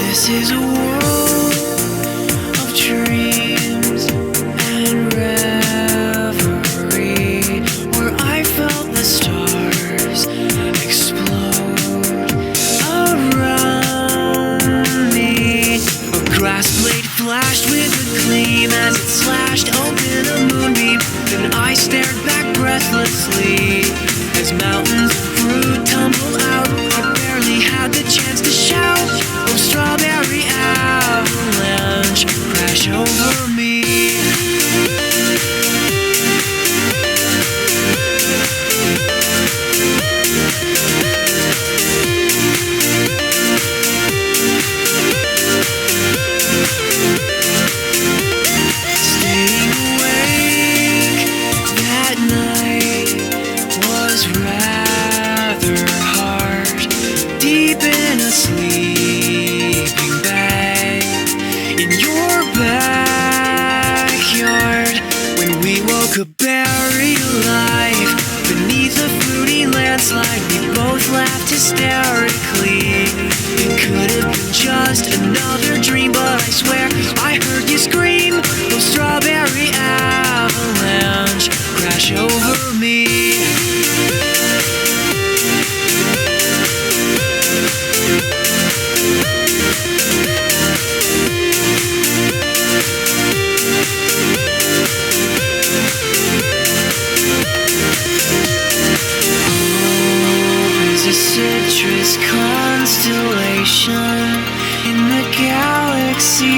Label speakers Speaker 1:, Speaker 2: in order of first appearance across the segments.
Speaker 1: This is a world of dreams and reverie, where I felt the stars explode around me. A grass blade flashed with a gleam as it slashed open a moonbeam. Then I stared back breathlessly as mountains of fruit tumbled out. I barely had the chance to shout. Oh, strawberry avalanche crash over me. Staying awake that night was rather hard. Deep in a sleeping bag in your backyard, when we woke up buried alive beneath a fruity landslide, we both laughed hysterically. It could have been just another dream, but I swear I heard you scream. Oh, strawberry avalanche crash over me. There's a citrus constellation in the galaxy,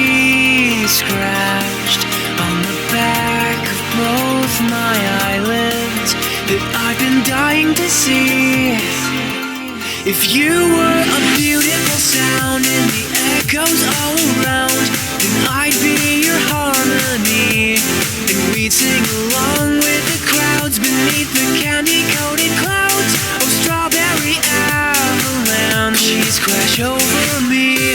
Speaker 1: scratched on the back of both my eyelids, that I've been dying to see. If you were a beautiful sound in the echoes all around, then I'd be your harmony, and we'd sing along with the crowds beneath the candy-coated clouds. Oh, strawberry avalanches crash over me.